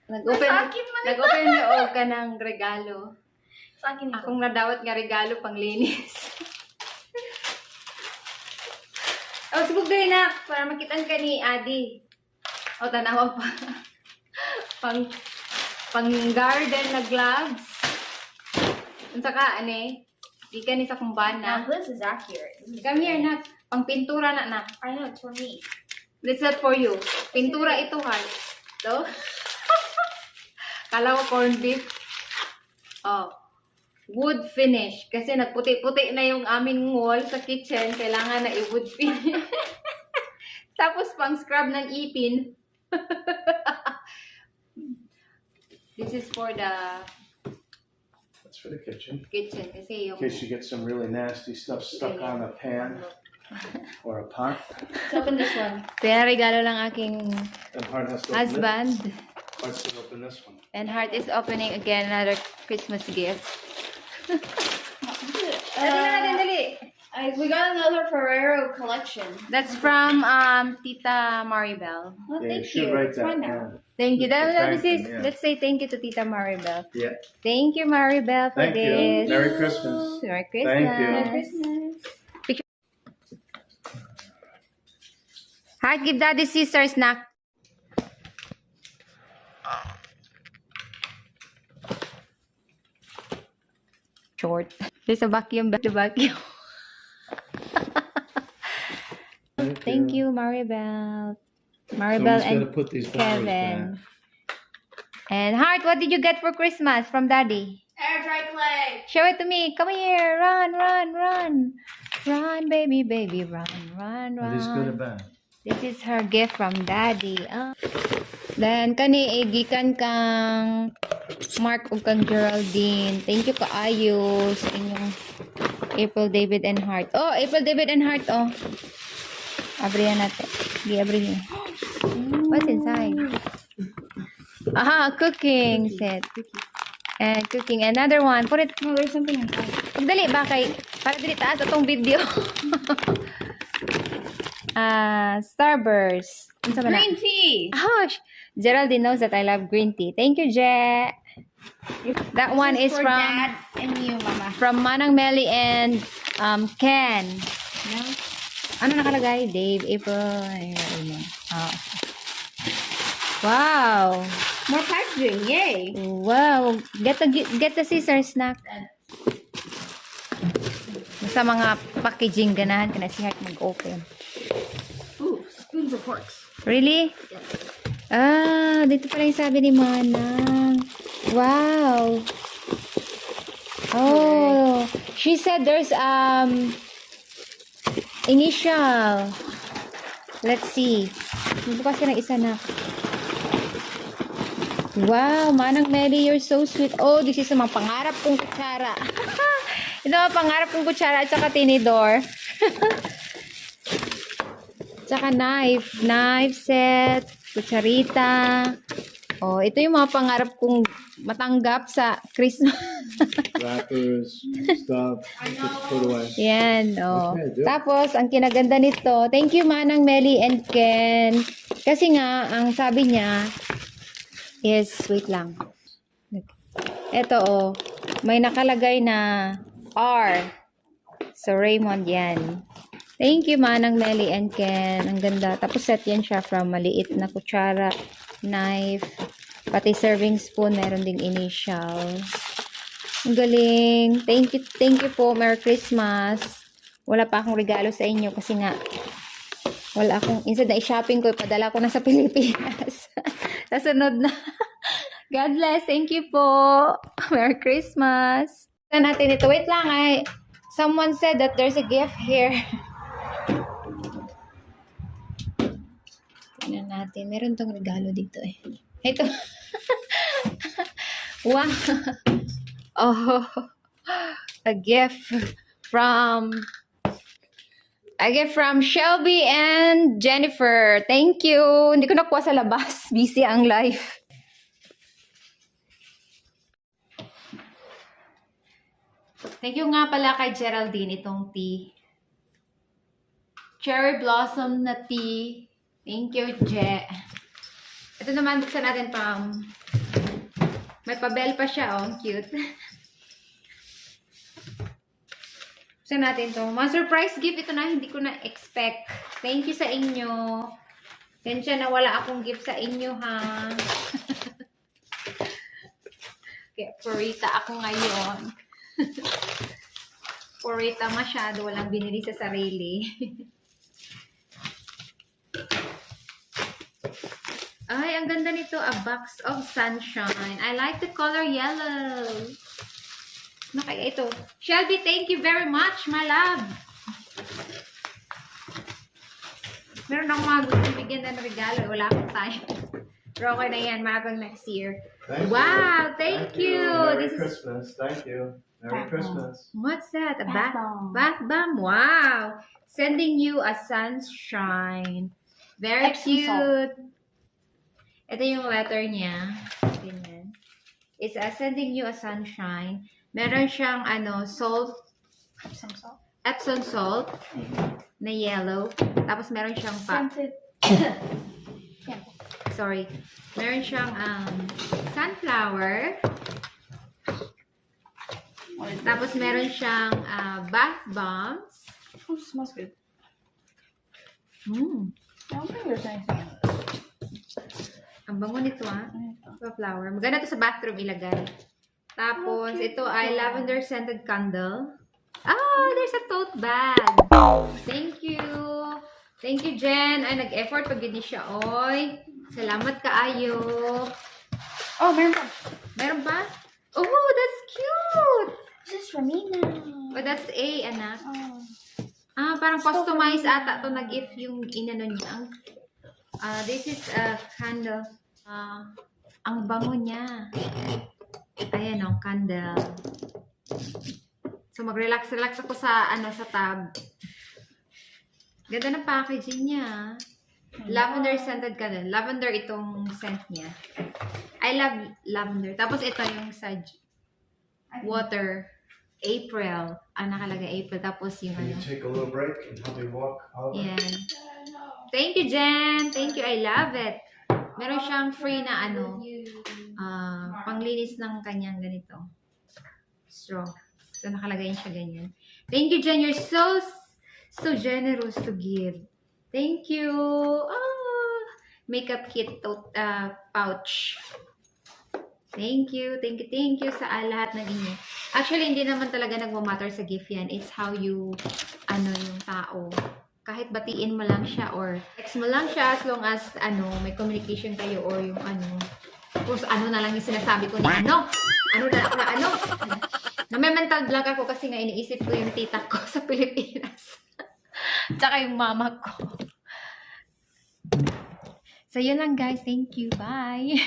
Nag-open ni og ka ng regalo. Sa akin ito. Akong nadawat nga regalo pang linis. O, sibog din na. Para makitaan ka ni Adi. O, tanawa pa. pang garden na gloves. Unsa ka, ane? Di ka ni sa Now kumbana. this is accurate. Come here, nak. Pang pintura na. I know, it's for me. This is for you. Pintura ito, ha. So, kala ko corned beef. Oh. Wood finish. Kasi nagputi-puti na yung aming wall sa kitchen. Kailangan na i-wood finish. Tapos pang scrub ng ipin. This is for the That's for the kitchen. kitchen. Kasi yung... In case you get some really nasty stuff stuck on a pan or a pot. Let's open this one. Kaya regalo lang aking And Hart has to open husband. it. Hart's to open this one. And Heart is opening again another Christmas gift. Dali. We got another Ferrero collection. That's from Tita Maribel. Well, Yeah, you thank should you. write It's that fine now. down. Thank you. Thank you, yeah. Let's say thank you to Tita Maribel. Yeah. Thank you, Maribel, for Thank you. this. Merry Christmas. Merry Christmas. Thank you. Merry Christmas. Heart, give Daddy scissors, snack. Short. There's a vacuum. The vacuum. Thank you, Maribel. Maribel Someone's got to and put these flowers Kevin. back. And Heart, what did you get for Christmas from Daddy? Air dry clay. Show it to me. Come here. Run, run, run. Run, baby, baby. Run, run, Are these good or run. bad? This is her gift from Daddy. Then, kani gikan kang Mark ug kang Geraldine. Thank you kaayo sa inyong April, David, and Heart. Oh, April, David, and Heart, oh. Abrihan natin. Abrihan. What's inside? Aha, cooking set. And cooking. Another one. Put it. No, there's something inside. Pagdali ba kay para dili taas atong video. Starburst. Unsa ba na? Green tea. Oh, Geraldine knows that I love green tea. Thank you, Je. That one is for from Dad and you, Mama. Manang Melly and Ken. No? Ano nakalagay? Dave, April. Oh. Wow. More packaging. Yay. Wow. Get the scissors, snack. Sa mga packaging ganahan ka na si Heart mag-open. Ooh, spoons or forks. Really? Dito pala yung sabi ni Manang. Wow. Oh, she said there's initial. Let's see. Bukas ka ng isa na. Wow, Manang Mary, you're so sweet. Oh, this is mga pangarap kong kutsara. Ito mga pangarap kong kutsara at saka tinidor. Tsaka knife set, kutsarita. Oh, ito yung mga pangarap kong matanggap sa Christmas. Wrappers, stuff. Just put away. Yan, oh. Okay, good. Tapos, ang kinaganda nito, thank you Manang Melly and Ken. Kasi nga, ang sabi niya is, wait lang. Ito, oh. May nakalagay na R. So, Raymond yan. Thank you, Manang Melly and Ken. Ang ganda. Tapos set yan siya from maliit na kutsara, knife, pati serving spoon. Meron ding initial. Ang galing. Thank you po. Merry Christmas. Wala pa akong regalo sa inyo kasi nga wala akong, instead na i-shopping ko, ipadala ko na sa Pilipinas. Sa sunod na. God bless. Thank you po. Merry Christmas. Tignan natin ito. Wait lang ay. Someone said that there's a gift here. Tignan natin. Meron tong regalo dito eh. Ito. Wow. Oh. A gift from Shelby and Jennifer. Thank you. Hindi ko nakuha sa labas. Busy ang life. Thank you nga pala kay Geraldine itong tea. Cherry blossom na tea. Thank you, Je. Ito naman, buksan natin pang May pabel pa siya, oh. Ang cute. Gusto natin to. Mga surprise gift ito na hindi ko na-expect. Thank you sa inyo. Tensya na wala akong gift sa inyo, ha. Kaya purita ako ngayon. Purita masyado. Walang binili sa sarili. Ay, ang ganda nito. A box of sunshine. I like the color yellow. Ano kaya ito? Shelby, thank you very much, my love. Meron akong mga gusto bigyan ng regalo. Wala akong time. Pero okay na yan. Magang next year. Thank Wow, thank you. Merry This is, Christmas. Thank you. Merry Bath Christmas. what's that? A Bath bath, bomb. bath bomb? Wow. Sending you a sunshine. Very Epsom cute. Ito yung letter niya. Ganyan. It's sending you a sunshine. Meron siyang salt, Epsom salt. Epsom salt na yellow. Tapos meron siyang Scented. sorry. Meron siyang sunflower. What is Tapos meron siyang bath bombs. Oh, smells good. Mm. I don't think there's anything else. Ang bango nito flower. Maganda to sa bathroom ilagay. Tapos ito ay lavender scented candle. Oh, there's a tote bag. Thank you. Thank you, Jen. Ay, nag-effort pag ni siya. Oy. Salamat kaayo. Oh, meron pa. Meron pa? Oh, that's cute. This is from Nina. Oh, that's A, anak. Oh. Parang customized ata to na gift yung inano niya. This is a candle. Ang bango niya. Ayan o, candle. So, mag-relax-relax ako sa, sa tab. Ganda ng packaging niya. Lavender scented candle. Lavender itong scent niya. I love lavender. Tapos ito yung sa water. April. Nakalagay April. Tapos yung Can you take a little break and help me walk? Oliver? Yan. Thank you, Jen. Thank you. I love it. Meron siyang free na panglinis ng kanyang ganito. Straw. So, nakalagay siya ganyan. Thank you, Jen. You're so generous to give. Thank you. Makeup kit pouch. Thank you. Thank you. Thank you sa lahat ng inyo. Actually, hindi naman talaga nagmamatter sa gift yan. It's how you, yung tao. Kahit batiin mo lang siya or text mo lang siya as long as, may communication kayo or yung kung na lang yung sinasabi ko na na may mental block ako kasi nga iniisip ko yung tita ko sa Pilipinas. Tsaka yung mama ko. So, yun lang guys. Thank you. Bye.